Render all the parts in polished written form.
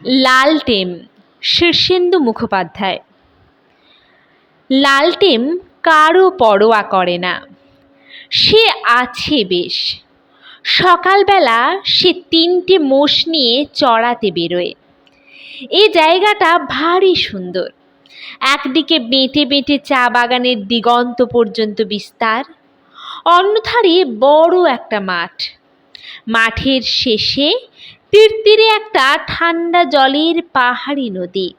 লালটেম, শীর্ষেন্দু মুখোপাধ্যায়। লালটেম কারও পরোয়া করে না, সে আছে বেশ। সকালবেলা সে 3টে মোষ নিয়ে চড়াতে বেরোয়। এ জায়গাটা ভারী সুন্দর। একদিকে বেঁটে বেঁটে চা বাগানের দিগন্ত পর্যন্ত বিস্তার, অন্যধারে বড় একটা মাঠ। মাঠের শেষে তীরে একটা ঠান্ডা জলের পাহাড়ি নদী।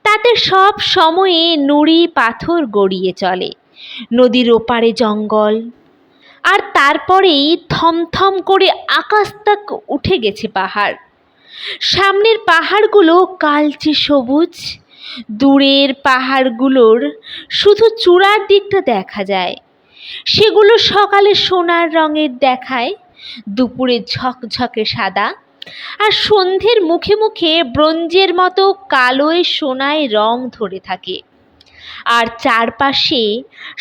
তাতে সব সময়ে নুড়ি পাথর গড়িয়ে চলে। নদীর ওপারে জঙ্গল, আর তারপরেই থমথম করে আকাশ তাক উঠে গেছে পাহাড়। সামনের পাহাড়গুলো কালচে সবুজ, দূরের পাহাড়গুলোর শুধু চূড়ার দিকটা দেখা যায়। সেগুলো সকালে সোনার রঙের দেখায়, দুপুরে ঝকঝকে সাদা, আর সন্ধ্যের মুখে মুখে ব্রোঞ্জের মতো কালোয় সোনায় রং ধরে থাকে। আর চারপাশে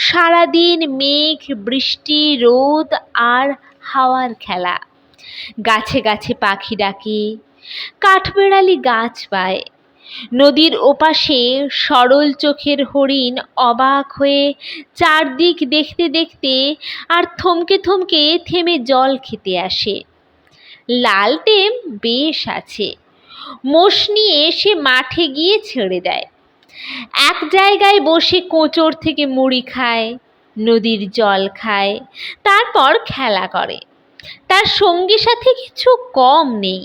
সারাদিন মেঘ, বৃষ্টি, রোদ আর হাওয়ার খেলা। গাছে গাছে পাখি ডাকে, কাঠবেড়ালি গাছ পায়। নদীর ওপাশে সরল চোখের হরিণ অবাক হয়ে চারদিক দেখতে দেখতে আর থমকে থমকে থেমে জল খেতে আসে। লালটেম বেশ আছে। মোষ নিয়ে সে মাঠে গিয়ে ছেড়ে দেয়। এক জায়গায় বসে কোঁচড় থেকে মুড়ি খায়, নদীর জল খায়, তারপর খেলা করে। তার সঙ্গী সাথে কিছু কম নেই,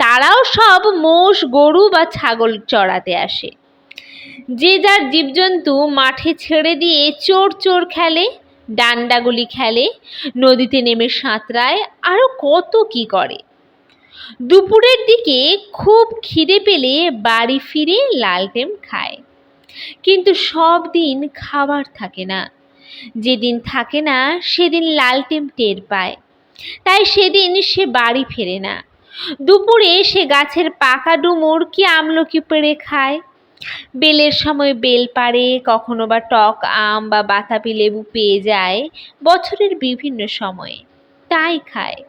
তারাও সব মোষ, গরু বা ছাগল চড়াতে আসে। যে যার জীবজন্তু মাঠে ছেড়ে দিয়ে চোর চোর খেলে, ডান্ডাগুলি খেলে, নদীতে নেমে সাঁতরায়, আরও কত কি করে। দুপুরের দিকে খুব খিদে পেলে বাড়ি ফিরে লালটেম খায়। কিন্তু সব দিন খাবার থাকে না। যেদিন থাকে না সেদিন লালটেম টের পায়, তাই সেদিন সে বাড়ি ফেরে না। দুপুরে সে গাছের পাকা ডুমুর কি আমলকি পেড়ে খায়। বেলের সময় বেল পাড়ে, কখনো বা টক আম বা বাতাবি লেবু পেয়ে যায় বছরের বিভিন্ন সময়ে, তাই খায়।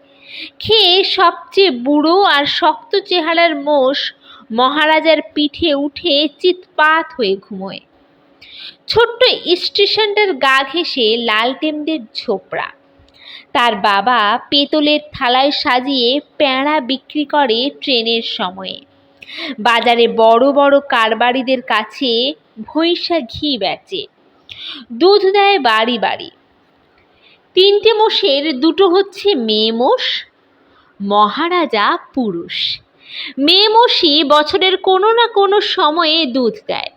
খেয়ে সবচেয়ে বুড়ো আর শক্ত চেহারার মোষ মহারাজার পিঠে উঠে চিৎপাত হয়ে ঘুমোয়। ছোট্ট স্টেশনটার গা ঘেঁষে লালটেমদের ঝোপড়া। তার বাবা পেতলের থালায় সাজিয়ে প্যাঁড়া বিক্রি করে ট্রেনের সময়ে। বাজারে বড় বড় কারবারিদের কাছে ভৈঁসা ঘি বেচে। দুধ দেয় বাড়ি বাড়ি। 3টে মোষের 2টো হচ্ছে মেয়ে মোষ। মহারাজা পুরুষ। মেয়ে মোষই বছরের কোনো না কোনো সময়ে দুধ দেয়।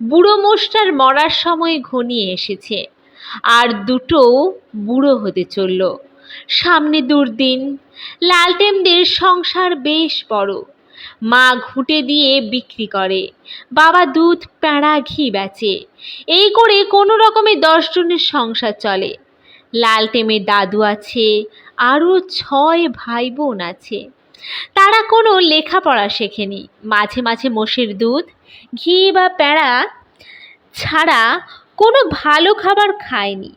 বুড়ো মোষটার মরার সময় ঘনিয়ে এসেছে, আর 2টোও বুড়ো হতে চলল। সামনে দুর্দিন। লালটেমদের সংসার বেশ বড়। মা ঘুঁটে দিয়ে বিক্রি করে, বাবা দুধ, প্যাঁড়া, ঘি বেচে। এই করে কোনো রকমে 10 জনের সংসার চলে। লালটেমের দাদু আছে, আরও 6 ভাই বোন আছে। তারা কোনো লেখাপড়া শেখেনি। মাঝে মাঝে মোষের দুধ, ঘি বা প্যাঁড়া ছাড়া কোনো ভালো খাবার খায়নি।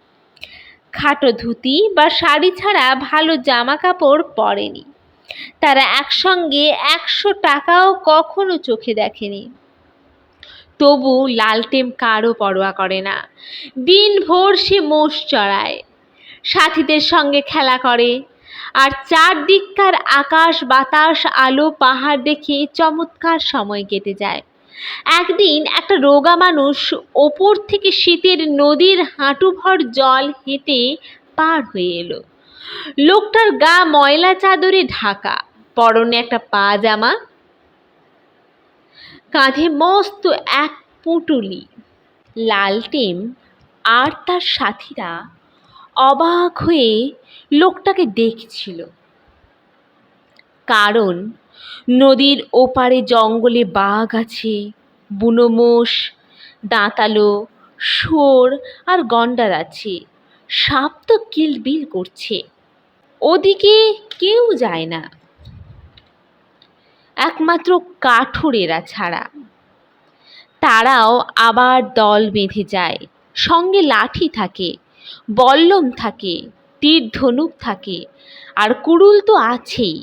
খাটো ধুতি বা শাড়ি ছাড়া ভালো জামা কাপড় পরেনি। তারা একসঙ্গে 100 টাকাও কখনো চোখে দেখেনি। তবু লালটেম কারও পরোয়া করে না। দিনভর সে মোষ চড়ায়, সাথীদের সঙ্গে খেলা করে, আর চারদিককার আকাশ, বাতাস, আলো, পাহাড় দেখে চমৎকার সময় কেটে যায়। একদিন একটা রোগা মানুষ ওপর থেকে শীতের নদীর হাঁটুভর জল হেঁটে পার হয়ে এলো। লোকটার গা ময়লা চাদরে ঢাকা, পরনে একটা পাজামা, কাঁধে মস্ত এক পুঁটুলি। লালটেম আর তার সাথীরা অবাক হয়ে লোকটাকে দেখছিল, কারণ নদীর ওপারে জঙ্গলে বাঘ আছে, বুনো মোষ, দাঁতালো, শুয়োর আর গন্ডার আছে। সাপ তো কিলবিল করছে। ওদিকে কেউ যায় না, একমাত্র কাঠুরেরা ছাড়া। তারাও আবার দল বেঁধে যায়। সঙ্গে লাঠি থাকে, বল্লম থাকে, তীর ধনুক থাকে, আর কুড়ুল তো আছেই।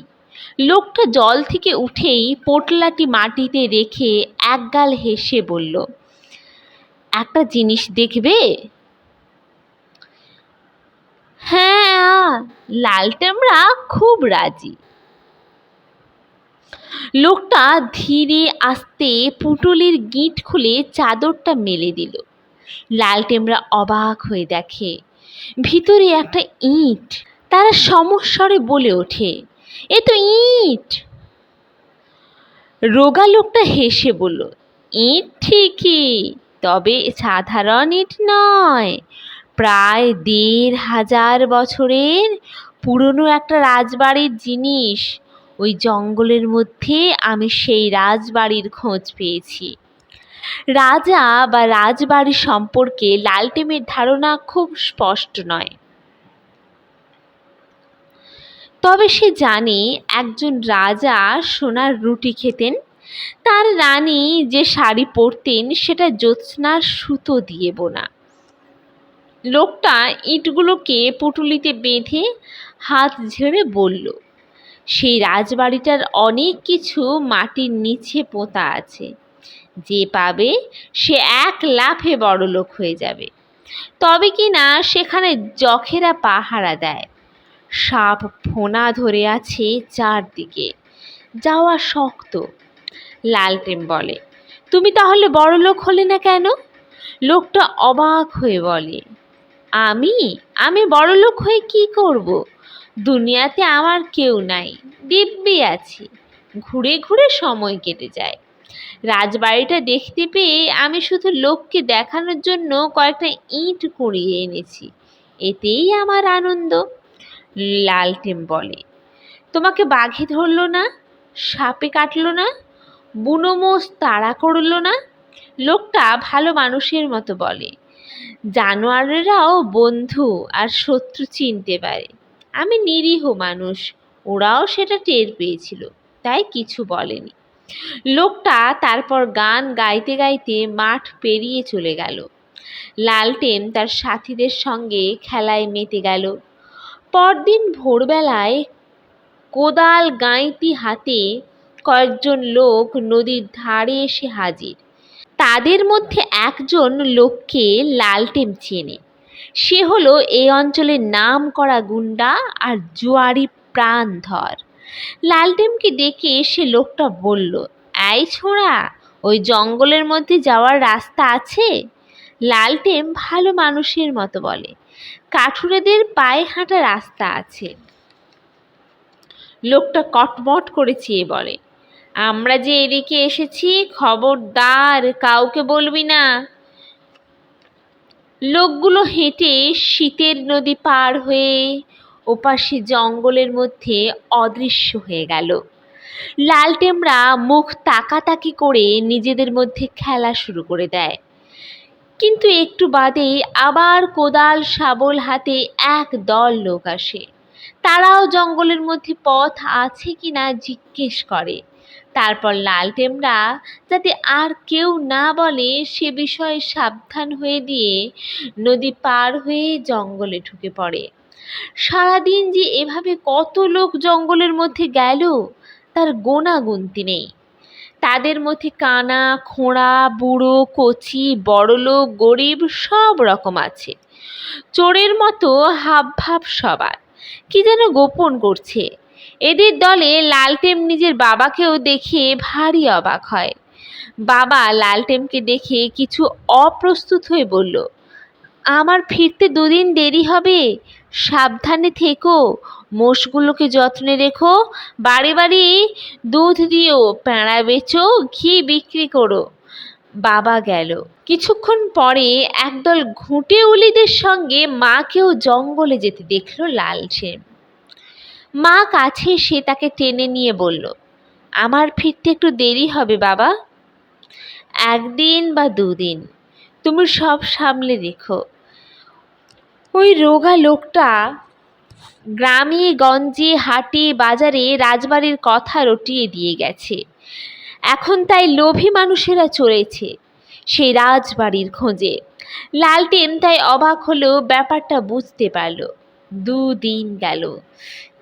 লোকটা জল থেকে উঠেই পোটলাটি মাটিতে রেখে একগাল হেসে বলল, একটা জিনিস দেখবে? হ্যাঁ, লালটেমরা খুব রাজি। লোকটা ধীরে আস্তে পুটুলির গিঁট খুলে চাদরটা মেলে দিল। লালটেমরা অবাক হয়ে দেখে ভিতরে একটা ইঁট। তারা সমস্বরে বলে ওঠে, এ তো ইঁট। রোগা লোকটা হেসে বলল, ইঁট ঠিকই, তবে সাধারণ ইঁট নয়, প্রায় ১,৫০০ বছরের পুরনো একটা রাজবাড়ির জিনিস। ওই জঙ্গলের মধ্যে আমি সেই রাজবাড়ির খোঁজ পেয়েছি। রাজা বা রাজবাড়ি সম্পর্কে লালটেমের ধারণা খুব স্পষ্ট নয়, তবে সে জানে একজন রাজা সোনার রুটি খেতেন, তার রানী যে শাড়ি পরতেন সেটা জ্যোৎস্নার সুতো দিয়ে বোনা। লোকটা ইঁটগুলোকে পুটুলিতে বেঁধে হাত ঝেড়ে বলল, সেই রাজবাড়িটার অনেক কিছু মাটির নিচে পোঁতা আছে, যে পাবে সে এক লাফে বড়লোক হয়ে যাবে। তবে কি না সেখানে যখেরা পাহারা দেয়, সাপ ফোনা ধরে আছে চারদিকে, যাওয়া শক্ত। লালটেম বলে, তুমি তাহলে বড়লোক হলে না কেন? লোকটা অবাক হয়ে বলে, আমি আমি বড়লোক হয়ে কি করব? দুনিয়াতে আমার কেউ নাই, দিব্যি আছি, ঘুরে ঘুরে সময় কেটে যায়। রাজবাড়িটা দেখতে পেয়ে আমি শুধু লোককে দেখানোর জন্য কয়েকটা ইঁট কুড়িয়ে এনেছি, এতেই আমার আনন্দ। লালটেম বলে, তোমাকে বাঘে ধরলো না? সাপে কাটলো না? বুনো মোষ তাড়া করলো না? লোকটা ভালো মানুষের মতো বলে, জানোয়ারেরাও বন্ধু আর শত্রু চিনতে পারে। আমি নিরীহ মানুষ, ওরাও সেটা টের পেয়েছিল, তাই কিছু বলেনি। লোকটা তারপর গান গাইতে গাইতে মাঠ পেরিয়ে চলে গেল। লালটেম তার সাথীদের সঙ্গে খেলায় মেতে গেল। পরদিন ভোরবেলায় কোদাল গাঁইতি হাতে কয়েকজন লোক নদীর ধারে এসে হাজির। তাদের মধ্যে একজন লোককে লালটেম চেনে। সে হলো এই অঞ্চলের নামকরা গুন্ডা আর জুয়ারি প্রাণধর। লালটেমকে ডেকে সে লোকটা বলল, এই ছোঁড়া, ওই জঙ্গলের মধ্যে যাওয়ার রাস্তা আছে? লালটেম ভালো মানুষের মতো বলে, কাঠুরেদের পায়ে হাঁটা রাস্তা আছে। লোকটা কটমট করে চেয়ে বলে, আমরা যে এদিকে এসেছি, খবরদার কাউকে বলবি না। লোকগুলো হেঁটে শীতের নদী পার হয়ে ওপাশে জঙ্গলের মধ্যে অদৃশ্য হয়ে গেল। লালটেমরা মুখ তাকাতাকি করে নিজেদের মধ্যে খেলা শুরু করে দেয়। কিন্তু একটু বাদেই আবার কোদাল শাবল হাতে এক দল লোক আসে। তারাও জঙ্গলের মধ্যে পথ আছে কিনা জিজ্ঞেস করে। তারপর লালটেমরা যাতে আর কেউ না বলে সে বিষয়ে সাবধান হয়ে দিয়ে নদী পার হয়ে জঙ্গলে ঢুকে পড়ে। সারাদিন যে এভাবে কত লোক জঙ্গলের মধ্যে গেল তার গোনা গুনতি নেই। তাদের মধ্যে কানা, খোঁড়া, বুড়ো, কচি, বড়লোক, গরিব সব রকম আছে। চোরের মতো হাবভাব সবার, কি যেন গোপন করছে। এদের দলে লালটেম নিজের বাবাকেও দেখে ভারী অবাক হয়। বাবা লালটেমকে দেখে কিছু অপ্রস্তুত হয়ে বলল, আমার ফিরতে ২ দিন দেরি হবে, সাবধানে থেকো, মোষগুলোকে যত্নে রেখো, বাড়ি বাড়ি দুধ দিও, পেঁড়া বেচো, ঘি বিক্রি করো। বাবা গেল। কিছুক্ষণ পরে একদল ঘুঁটে উলিদের সঙ্গে মাকেও জঙ্গলে যেতে দেখল লালটেম। মা কাছে এসে তাকে টেনে নিয়ে বলল, আমার ফিরতে একটু দেরি হবে বাবা, ১ দিন বা ২ দিন, তুমি সব সামলে রেখো। ওই রোগা লোকটা গ্রামে গঞ্জে হাটে বাজারে রাজবাড়ির কথা রটিয়ে দিয়ে গেছে। এখন তাই লোভী মানুষেরা চলেছে সেই রাজবাড়ির খোঁজে। লালটেম তাই অবাক হলেও ব্যাপারটা বুঝতে পারল। 2 দিন গেল,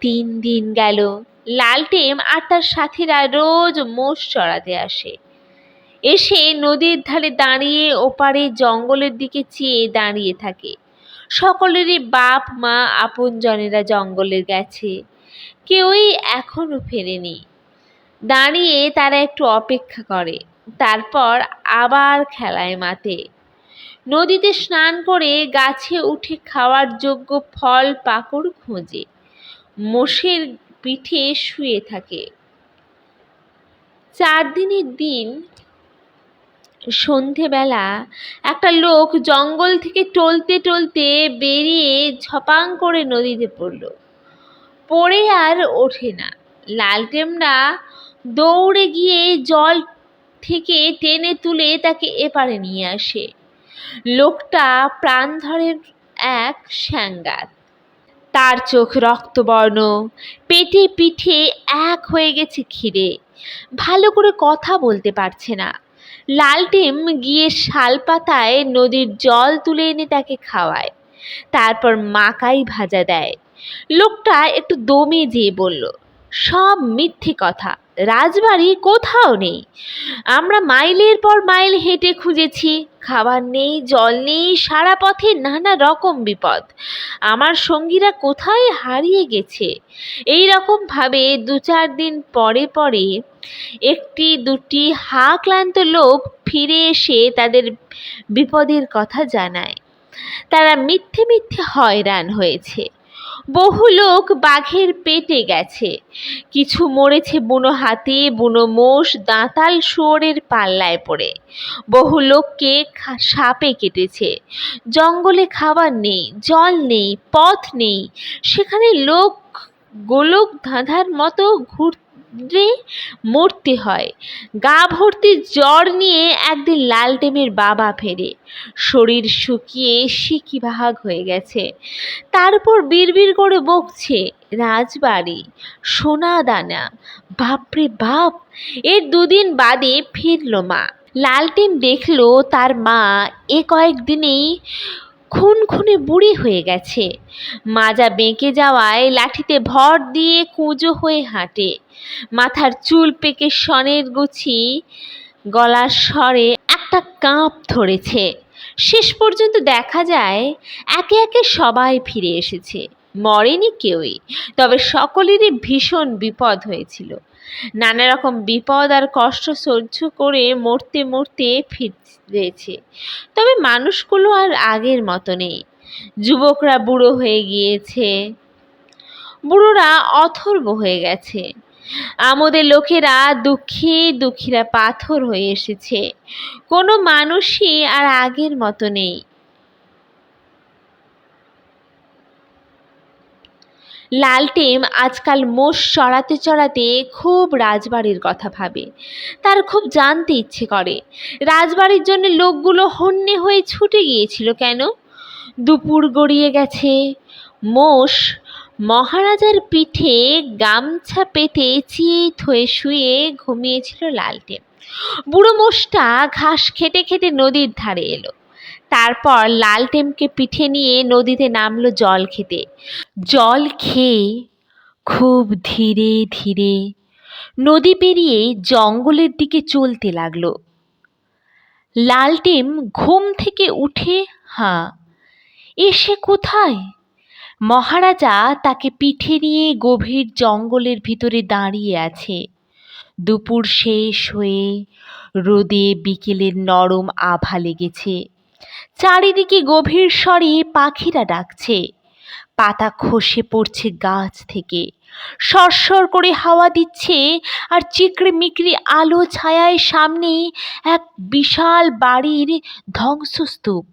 3 দিন গেল। লালটেম আর তার সাথীরা রোজ মোষ চড়াতে আসে। এসে নদীর ধারে দাঁড়িয়ে ওপারে জঙ্গলের দিকে চেয়ে দাঁড়িয়ে থাকে। সকলেরই বাপ মা আপনজনেরা জঙ্গলে গেছে, কেউই এখনো ফেরেনি। দাঁড়িয়ে তারা একটু অপেক্ষা করে, তারপর আবার খেলায় মাতে। নদীতে স্নান করে গাছে উঠে খাওয়ার যোগ্য ফল পাকড় খোঁজে, মোষের পিঠে শুয়ে থাকে। 4 দিনের দিন সন্ধেবেলা একটা লোক জঙ্গল থেকে টলতে টলতে বেরিয়ে ঝপাং করে নদীতে পড়ল। পড়ে আর ওঠে না। লালটেমরা দৌড়ে গিয়ে জল থেকে টেনে তুলে তাকে এপারে নিয়ে আসে। লোকটা প্রাণধরের এক স্যাঙ্গাত, তার চোখ রক্তবর্ণ, পেটে পিঠে এক হয়ে গেছে ক্ষীরে, ভালো করে কথা বলতে পারছে না। লালটেম গিয়ে শালপাতায় নদীর জল তুলে এনে তাকে খাওয়ায়, তারপর মাকাই ভাজা দেয়। লোকটা একটু দমে যেয়ে বলল, সব মিথ্যে কথা, রাজবাড়ি কোথাও নেই। আমরা মাইলের পর মাইল হেঁটে খুঁজেছি, খাবার নেই, জল নেই, সারা পথে নানা রকম বিপদ। আমার সঙ্গীরা কোথায় হারিয়ে গেছে। এই রকম ভাবে 2-4 দিন পরে পরে একটি দুটি হা ক্লান্ত লোক ফিরে এসে তাদের বিপদের কথা জানায়। তারা মিথ্যে মিথ্যে হয়রান হয়েছে। বহু লোক বাঘের পেটে গেছে, কিছু মরেছে বুনো হাতি, বুনো মোষ, দাঁতাল শুয়োরের পাল্লায় পড়ে। বহু লোককে সাপে কেটেছে। জঙ্গলে খাবার নেই, জল নেই, পথ নেই, সেখানে লোক গোলক ধাঁধার মতো ঘুরে মরতে হয়। গা ভর্তি জ্বর নিয়ে একদিন লালটেমের বাবা ফেরে, শরীর শুকিয়ে সিকিভাগ হয়ে গেছে। তারপর বিড়বিড় করে বকছে, রাজবাড়ি, সোনা দানা, বাপরে বাপ। এর 2 দিন বাদে ফিরল মা। লালটেম দেখল তার মা কয়েকদিনেই খুনে বুড়ি হয়ে গেছে। মাজা বেঁকে যাওয়ায় লাঠিতে ভর দিয়ে কুঁজো হয়ে হাঁটে। মাথার চুল পেকে সনের গুছি, গলার স্বরে একটা কাঁপ ধরেছে। শেষ পর্যন্ত দেখা যায় একে একে সবাই ফিরে এসেছে, মরেনি কেউই। তবে সকলেরই ভীষণ বিপদ হয়েছিল। নানা রকম বিপদ আর কষ্ট সহ্য করে মরতে মরতে ফিরেছে। তবে মানুষগুলো আর আগের মতো নেই। যুবকরা বুড়ো হয়ে গিয়েছে, বুড়োরা অথর্ব হয়ে গেছে। আমাদের লোকেরা দুঃখী, দুঃখীরা পাথর হয়ে এসেছে। কোনো মানুষই আর আগের মতো নেই। লালটেম আজকাল মোষ চড়াতে চড়াতে খুব রাজবাড়ির কথা ভাবে। তার খুব জানতে ইচ্ছে করে, রাজবাড়ির জন্য লোকগুলো হন্যে হয়ে ছুটে গিয়েছিল কেন। দুপুর গড়িয়ে গেছে। মোষ মহারাজার পিঠে গামছা পেতে চিত হয়ে শুয়ে ঘুমিয়েছিল লালটেম। বুড়ো মোষটা ঘাস খেতে খেতে নদীর ধারে এলো। তারপর লালটেমকে পিঠে নিয়ে নদীতে নামলো জল খেতে। জল খেয়ে খুব ধীরে ধীরে নদী পেরিয়ে জঙ্গলের দিকে চলতে লাগলো। লালটেম ঘুম থেকে উঠে এসে কোথায়? মহারাজা তাকে পিঠে নিয়ে গভীর জঙ্গলের ভিতরে দাঁড়িয়ে আছে। দুপুর শেষ হয়ে রোদে বিকেলের নরম আভা লেগেছে। চারিদিকে গভীর স্বরে পাখিরা ডাকছে, পাতা খসে পড়ছে গাছ থেকে, সরসর করে হাওয়া দিচ্ছে। আর চিকড়ে মিকড়ে আলো ছায়ায় সামনে এক বিশাল বাড়ির ধ্বংসস্তূপ,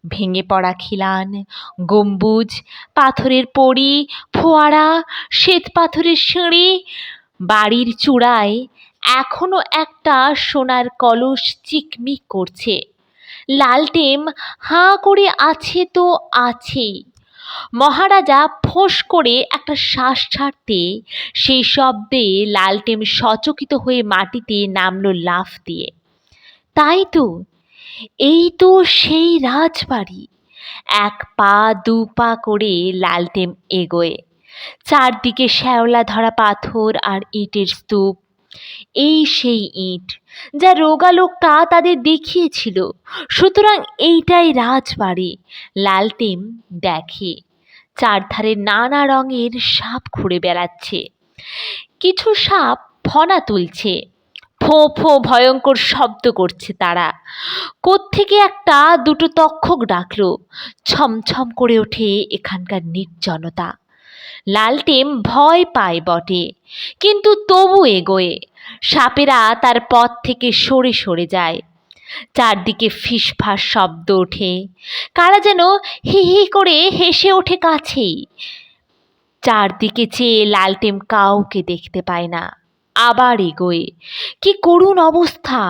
ভেঙে পড়া খিলান, গম্বুজ, পাথরের পড়ি, ফোয়ারা, শ্বেত পাথরের সিঁড়ি। বাড়ির চূড়ায় এখনো একটা সোনার কলস চিকমিক করছে। লালটেম হাঁ করে আছে তো আছেই। মহারাজা ফোঁস করে একটা শ্বাস ছাড়তে, সেই শব্দে লালটেম সচকিত হয়ে মাটিতে নামলো লাফ দিয়ে। তাই তো, এই তো সেই রাজবাড়ি। এক পা দু পা করে লালটেন এগোয়। চারদিকে শ্যাওলা ধরা পাথর আর ইটের স্তূপ। এই সেই ইট যা রোগা লোকটা তাদের দেখিয়েছিল। সুতরাং এইটাই রাজবাড়ি। লালটেন দেখে চারধারে নানা রঙের সাপ ঘুরে বেড়াচ্ছে। কিছু সাপ ফনা তুলছে, ফোঁ ফোঁ ভয়ঙ্কর শব্দ করছে তারা। কোত্থেকে একটা দুটো তক্ষক ডাকলো। ছমছম করে ওঠে এখানকার নির্জনতা। লালটেন ভয় পায় বটে, কিন্তু তবু এগোয়। সাপেরা তার পথ থেকে সরে সরে যায়। চারদিকে ফিসফাস শব্দ ওঠে, কারা যেন হি হি করে হেসে ওঠে কাছেই। চারদিকে চেয়ে লালটেন কাউকে দেখতে পায় না, আবার এগোয়। কি করুণ অবস্থা!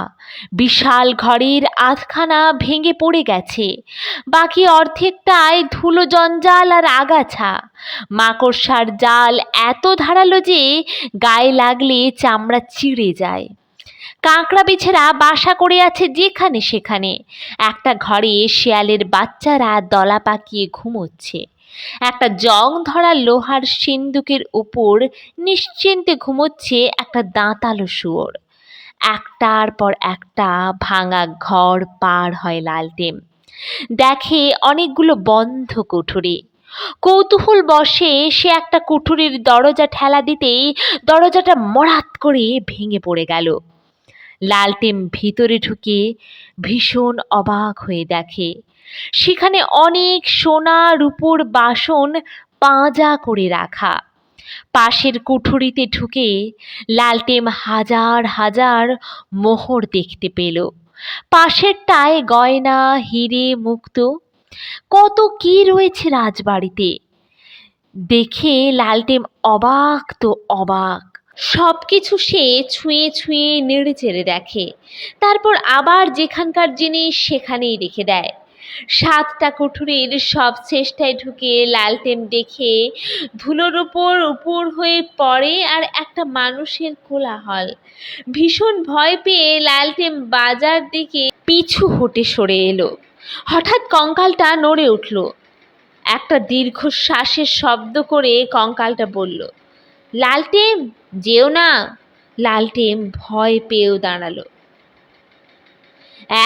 বিশাল ঘরের আধখানা ভেঙে পড়ে গেছে, বাকি অর্ধেকটায় ধুলো জঞ্জাল আর আগাছা। মাকড়সার জাল এত ধারালো যে গায়ে লাগলে চামড়া চিড়ে যায়। কাঁকড়া বিছেরা বাসা করে আছে যেখানে সেখানে। একটা ঘরে শেয়ালের বাচ্চারা দলা পাকিয়ে ঘুমোচ্ছে। একটা জং ধরা লোহার সিন্দুকের উপর নিশ্চিন্তে ঘুমোচ্ছে একটা দাঁতালো শুয়োর। একটার পর একটা ভাঙা ঘর পার হয় লালটেন, দেখে অনেকগুলো বন্ধ কুঠুরি। কৌতূহল বশে সে একটা কুঠুরির দরজা ঠেলা দিতেই দরজাটা মড়াত করে ভেঙে পড়ে গেল। লালটেন ভিতরে ঢুকে ভীষণ অবাক হয়ে দেখে সেখানে অনেক সোনা রূপোর বাসন পাঁজা করে রাখা। পাশের কুঠুরিতে ঢুকে লালটেন হাজার হাজার মোহর দেখতে পেল। পাশেরটায় গয়না, হিরে, মুক্ত, কত কি রয়েছে রাজবাড়িতে। দেখে লালটেন অবাক তো অবাক। সব কিছু সে ছুঁয়ে ছুঁয়ে নেড়ে চেড়ে দেখে, তারপর আবার যেখানকার জিনিস সেখানেই রেখে দেয়। 7টা কুঠুরির সব শেষটায় ঢুকে লালটেন দেখে ধুলোর উপর হয়ে পড়ে আর একটা মানুষের কোলাহল। ভীষণ ভয় পেয়ে লালটেন বাজার দিকে পিছু হটে সরে এলো। হঠাৎ কঙ্কালটা নড়ে উঠল। একটা দীর্ঘশ্বাসের শব্দ করে কঙ্কালটা বলল, লালটেন, যেও না। লালটেন ভয় পেয়েও দাঁড়ালো।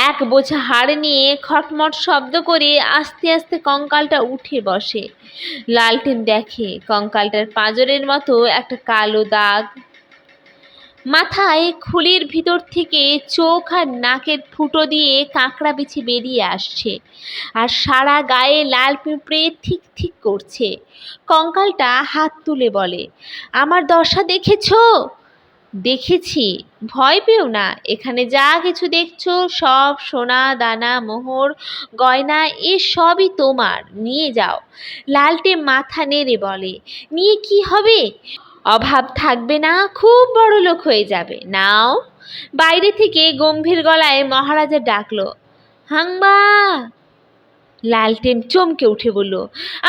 এক বোঝা হাড় নিয়ে খটমট শব্দ করে আস্তে আস্তে কঙ্কালটা উঠে বসে। লালটেন দেখে কঙ্কালটার পাঁজরের মতো একটা কালো দাগ। মাথায় খুলির ভিতর থেকে চোখ আর নাকের ফুটো দিয়ে কাঁকড়া বিছে বেরিয়ে আসছে, আর সারা গায়ে লাল পিঁপড়ে ঠিক ঠিক করছে। কঙ্কালটা হাত তুলে বলে, আমার দশা দেখেছো? দেখেছি, ভয় পেও না। এখানে যা কিছু দেখছো সব সোনা দানা মোহর গয়না, এ সবই তোমার, নিয়ে যাও। লালটেন মাথা নেড়ে বলে, নিয়ে কি হবে? অভাব থাকবে না, খুব বড় লোক হয়ে যাবে, নাও। বাইরে থেকে গম্ভীর গলায় মহারাজা ডাকলো, হাংবা। লালটেন চমকে উঠে বলল,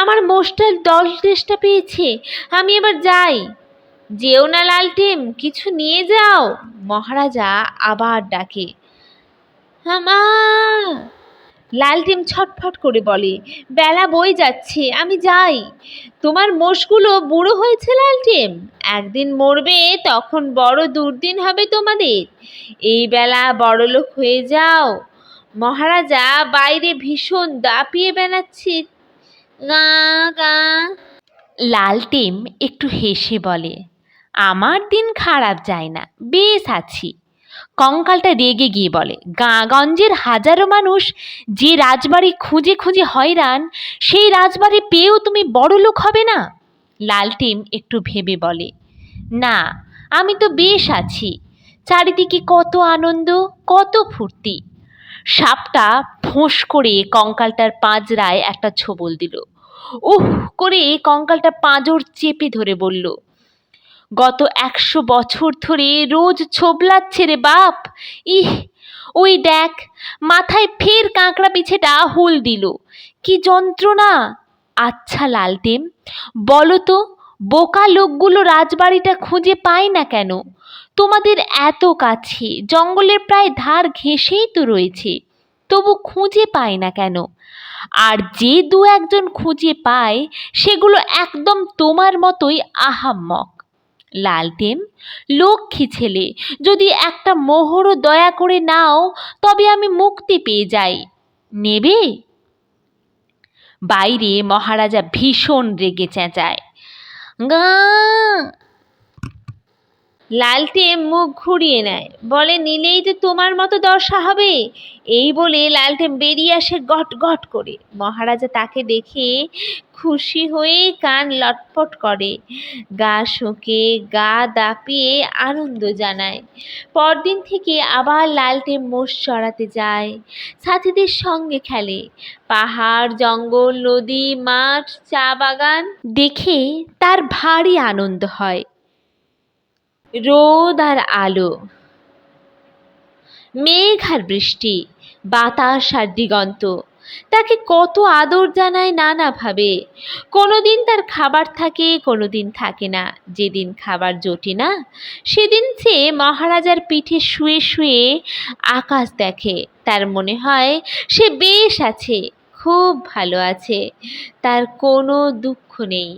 আমার মোষটার দল তেষ্টা পেয়েছে, আমি এবার যাই। যেও না লালটেন, কিছু নিয়ে যাও। মহারাজা আবার ডাকে, হামা। লালটেন ছটফট করে বলে, বেলা বই যাচ্ছে, আমি যাই। তোমার মোষগুলো বুড়ো হয়েছে লালটেন, একদিন মরবে, তখন বড় দুর্দিন হবে তোমাদের। এই বেলা বড়লোক হয়ে যাও। মহারাজা বাইরে ভীষণ দাপিয়ে বেড়াচ্ছে, গা গা। লালটেন একটু হেসে বলে, আমার দিন খারাপ যায় না, বেশ আছি। কঙ্কালটা রেগে গিয়ে বলে, গাঁগঞ্জের হাজারো মানুষ যে রাজবাড়ি খুঁজে খুঁজে হয়রান, সেই রাজবাড়ি পেয়েও তুমি বড়লোক হবে না? লালটেন একটু ভেবে বলে, না, আমি তো বেশ আছি। চারিদিকে কত আনন্দ, কত ফুর্তি। সাপটা ফোঁস করে কঙ্কালটার পাঁজরায় একটা ছোবল দিল। উহ করে কঙ্কালটা পাঁজর চেপে ধরে বলল, গত 100 বছর ধরে রোজ ছোবলাচ্ছে রে বাপ। ইহ, ওই দেখ, মাথায় ফের কাঁকড়া পিছেটা হুল দিল, কি যন্ত্রণা। আচ্ছা লালটেন, বলো তো, বোকা লোকগুলো রাজবাড়িটা খুঁজে পায় না কেন? তোমাদের এত কাছে, জঙ্গলের প্রায় ধার ঘেঁষেই তো রয়েছে, তবু খুঁজে পায় না কেন? আর যে দু একজন খুঁজে পায় সেগুলো একদম তোমার মতোই আহাম্মক। লালটেন, লক্ষ্মী ছেলে, যদি একটা মোহরও দয়া করে নাও তবে আমি মুক্তি পেয়ে যাই, নেবে? বাইরে মহারাজা ভীষণ রেগে চেঁচায়, গা। লালটেন মুখ ঘুরিয়ে নেয়, বলে, নিলেই তো তোমার মতো দশা হবে। এই বলে লালটেন বেরিয়ে আসে গট গট করে। মহারাজা তাকে দেখে খুশি হয়ে কান লটপট করে, গা শুঁকে গা দাপিয়ে আনন্দ জানায়। পরদিন থেকে আবার লালটেন মোষ চড়াতে যায়, সাথীদের সঙ্গে খেলে। পাহাড়, জঙ্গল, নদী, মাঠ, চা বাগান দেখে তার ভারী আনন্দ হয়। রোদ আর আলো, মেঘ আর বৃষ্টি, বাতাস আর দিগন্ত তাকে কত আদর জানায় নানাভাবে। কোনোদিন তার খাবার থাকে, কোনোদিন থাকে না। যেদিন খাবার জোটে না সেদিন সে মহারাজার পিঠে শুয়ে শুয়ে আকাশ দেখে। তার মনে হয় সে বেশ আছে, খুব ভালো আছে, তার কোনো দুঃখ নেই।